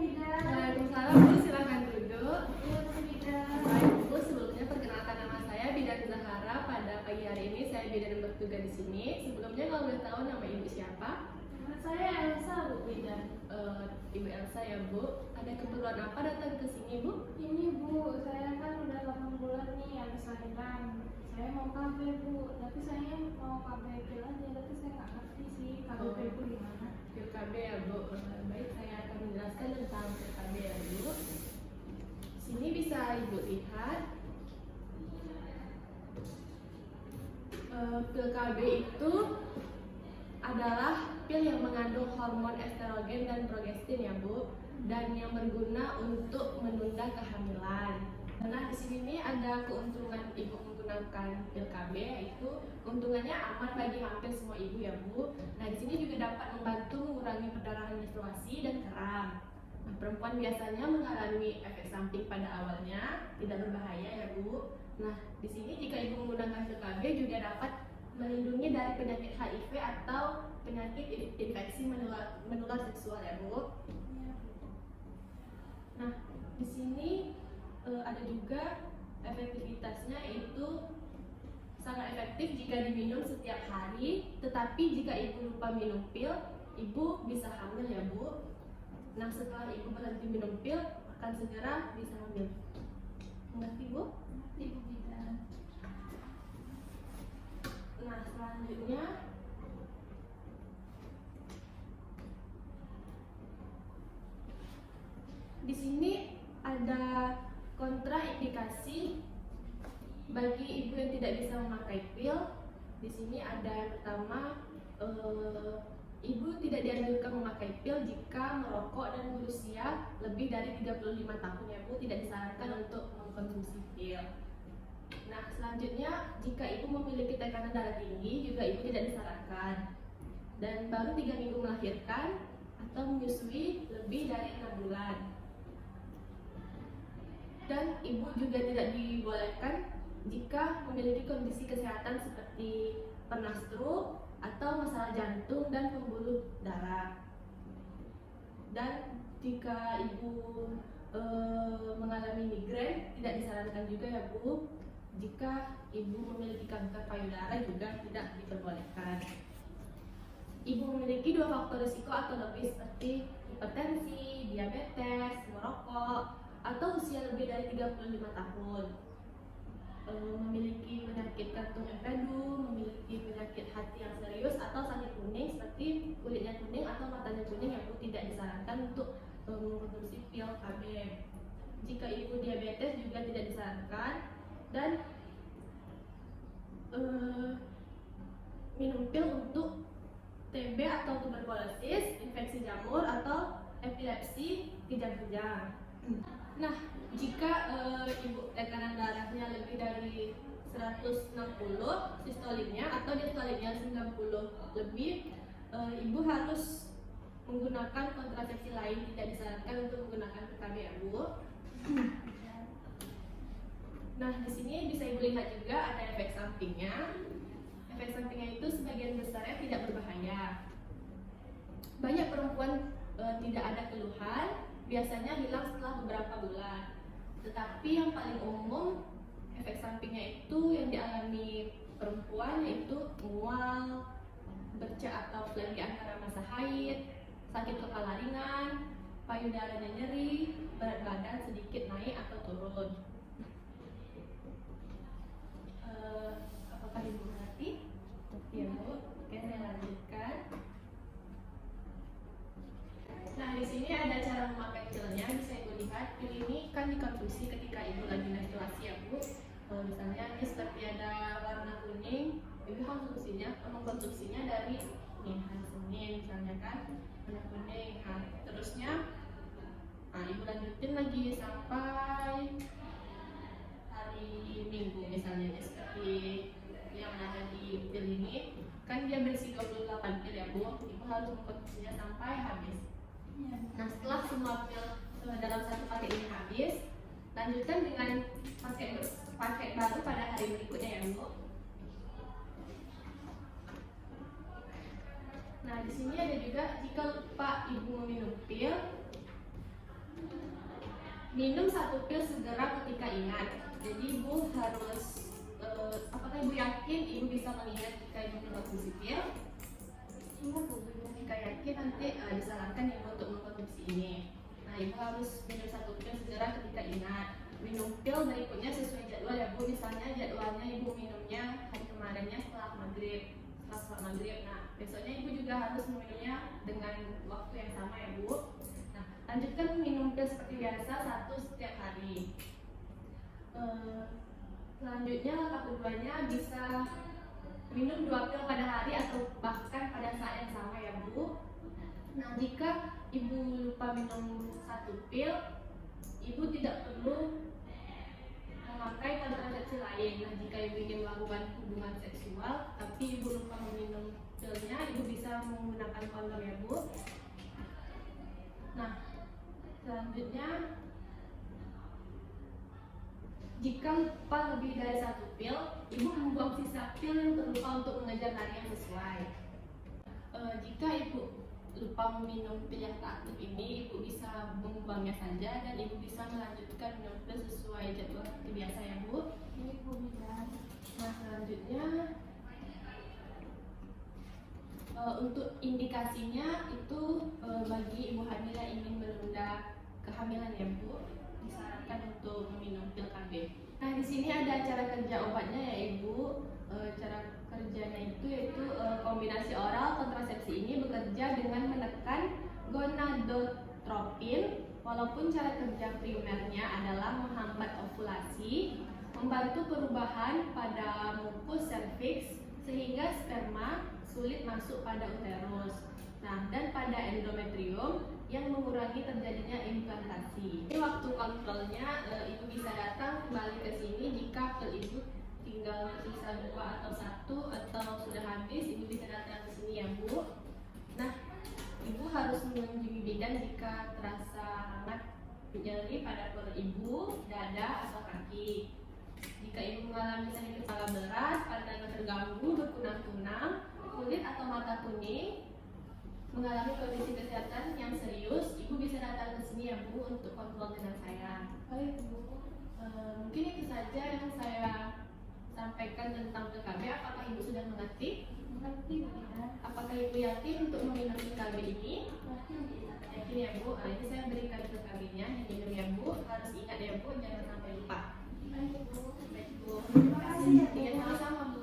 Bidan. Waalaikumsalam, Bu. Silakan duduk. Iya, Bu Bidan. Baik, Bu. Sebelumnya perkenalkan nama saya Bidan Zahara. Pada pagi hari ini saya bidan yang bertugas di sini. Sebelumnya kalau boleh tahu nama Ibu siapa? Nama saya Elsa, Bu Bidan. Ibu Elsa ya, Bu. Ada keperluan apa datang ke sini, Bu? Ini Bu, saya kan udah 8 bulan nih habis lahiran. Saya mau KB, Bu, tapi saya mau KB pil aja, tapi saya nggak ngerti sih KB itu gimana. PKB ya, Bu. Baik, saya akan menjelaskan tentang PKB ya, Bu. Sini bisa Ibu lihat. Pil KB itu adalah pil yang mengandung hormon estrogen dan progestin ya, Bu, dan yang berguna untuk menunda kehamilan. Nah, di sini nih ada keuntungan ibu menggunakan pil KB, yaitu keuntungannya aman bagi hampir semua ibu ya, Bu. Nah, di sini juga dapat membantu mengurangi perdarahan menstruasi dan kram. Nah, perempuan biasanya mengalami efek samping pada awalnya, tidak berbahaya ya, Bu. Nah, di sini jika ibu menggunakan pil KB juga dapat melindungi dari penyakit HIV atau penyakit infeksi menular seksual ya, Bu. Nah, di sini ada juga efektivitasnya, yaitu sangat efektif jika diminum setiap hari. Tetapi jika ibu lupa minum pil, ibu bisa hamil ya, Bu. Nah, setelah ibu berhenti minum pil akan segera bisa hamil. Mengerti, Bu? Ibu Bidan. Nah, selanjutnya di sini ada kontraindikasi bagi ibu yang tidak bisa memakai pil. Di sini ada yang pertama, ibu tidak dianjurkan memakai pil jika merokok dan berusia lebih dari 35 tahun ya, Bu. Tidak disarankan untuk mengkonsumsi pil. Nah, selanjutnya jika ibu memiliki tekanan darah tinggi juga ibu tidak disarankan. Dan baru 3 minggu melahirkan atau menyusui lebih dari 6 bulan. Dan ibu juga tidak dibolehkan jika memiliki kondisi kesehatan seperti pernah stroke atau masalah jantung dan pembuluh darah. Dan jika ibu mengalami migrain tidak disarankan juga ya, Bu. Jika ibu memiliki kanker payudara juga tidak diperbolehkan. Ibu memiliki 2 faktor risiko atau lebih seperti hipertensi, diabetes, merokok, atau usia lebih dari 35 tahun, memiliki penyakit kantung empedu, memiliki penyakit hati yang serius, atau sakit kuning seperti kulitnya kuning atau matanya kuning yang tidak disarankan untuk mengkonsumsi pil KB. Jika ibu diabetes juga tidak disarankan, dan minum pil untuk TB atau tuberkulosis, infeksi jamur, atau epilepsi kejang-kejang. Nah, jika ibu tekanan darahnya lebih dari 160 sistoliknya atau diastoliknya 90 lebih, ibu harus menggunakan kontrasepsi lain, tidak disarankan untuk menggunakan PKB ya, Bu. Nah, di sini bisa ibu lihat juga ada efek sampingnya. Efek sampingnya itu sebagian besarnya tidak berbahaya. Banyak perempuan tidak ada keluhan, biasanya hilang setelah beberapa bulan. Tetapi yang paling umum efek sampingnya itu yang dialami perempuan yaitu mual, bercak atau flek di antara masa haid, sakit kepala ringan, payudaranya nyeri, berat badan sedikit naik atau turun. Apakah ibu mengerti? Ya, Bu. Oke, saya lanjutkan. Nah, di sini ada cara memakai pilnya. Bisa ibu lihat, pil ini kan dikonsumsi ketika ibu lagi menstruasi ya, Bu. Misalnya ini seperti ada warna kuning, ibu mengkonsumsinya dari nih hari Senin misalnya kan, warna kuning. Nah, terusnya, ibu lanjutin lagi sampai hari Minggu misalnya, seperti yang ada di pil ini kan dia berisi 28 pil ya, Bu. Ibu harus mengkonsumsinya sampai habis. Nah, setelah semua pil dalam satu paket ini habis, lanjutkan dengan paket baru pada hari berikutnya ya, Bu. Nah, di sini ada juga jika lupa ibu meminum pil, minum 1 pil segera ketika ingat. Jadi ibu harus apakah ibu yakin ibu bisa mengingat jika ibu mengkonsumsi pil? Ingat Bu. Jika yakin nanti disarankan ibu untuk mengkonsumsi ini. Nah, ibu harus minum 1 pil segera ketika ingat. Minum pil berikutnya sesuai jadwal ya Bu. Misalnya jadwalnya ibu minumnya hari kemarinnya setelah maghrib. Nah, besoknya ibu juga harus meminumnya dengan waktu yang sama ya Bu. Nah, lanjutkan minum pil seperti biasa 1 setiap hari. Selanjutnya langkah keduanya bisa minum 2 pil pada hari atau bahkan pada saat yang sama ya Bu. Nah, jika ibu lupa minum 1 pil, ibu tidak perlu memakai kontrasepsi lain. Nah, jika ibu ingin melakukan hubungan seksual tapi ibu lupa meminum pilnya, ibu bisa menggunakan kondom ya Bu. Nah, selanjutnya jika lupa lebih dari 1 pil, ibu membuang sisa pil yang terlupa untuk mengejar hari yang sesuai. Jika ibu lupa meminum pil yang tak aktif ini, ibu bisa membuangnya saja dan ibu bisa melanjutkan minum pil sesuai jadwal seperti biasa ya Bu. Ini Bu Bidan. Nah, selanjutnya untuk indikasinya itu bagi ibu hamil yang ingin menunda kehamilan ya Bu, disarankan untuk meminum pil KB. Nah, di sini ada cara kerja obatnya ya Ibu. Cara kerjanya itu yaitu kombinasi oral kontrasepsi ini bekerja dengan menekan gonadotropin, walaupun cara kerja primernya adalah menghambat ovulasi, membantu perubahan pada mukus serviks sehingga sperma sulit masuk pada uterus. Nah, dan pada endometrium yang mengurangi terjadinya implantasi. Ini waktu kontrolnya, ibu bisa datang kembali ke sini jika pil ibu tinggal sisa 2 atau 1 atau sudah habis, ibu bisa datang ke sini ya Bu. Nah, ibu harus mengunjungi bidan jika terasa hangat nyeri pada perut ibu, dada atau kaki. Jika ibu mengalami sakit kepala berat, pandangan terganggu, berkunang-kunang, kulit atau mata kuning, mengalami kondisi kesehatan yang serius, ibu bisa datang ke sini ya Bu untuk kontrol dengan saya. Baik Bu. Mungkin itu saja yang saya sampaikan tentang PKB. Apakah ibu sudah mengerti? Mengerti Bu Bidan. Apakah ibu yakin untuk meminum PKB ini? Yakin. Yakin ya Bu. Ini saya berikan PKB-nya, diminum ya Bu. Harus ingat ya Bu, jangan sampai lupa. Baik Bu. Baik Bu. Terima kasih ya Bu. Iya, sama-sama Bu.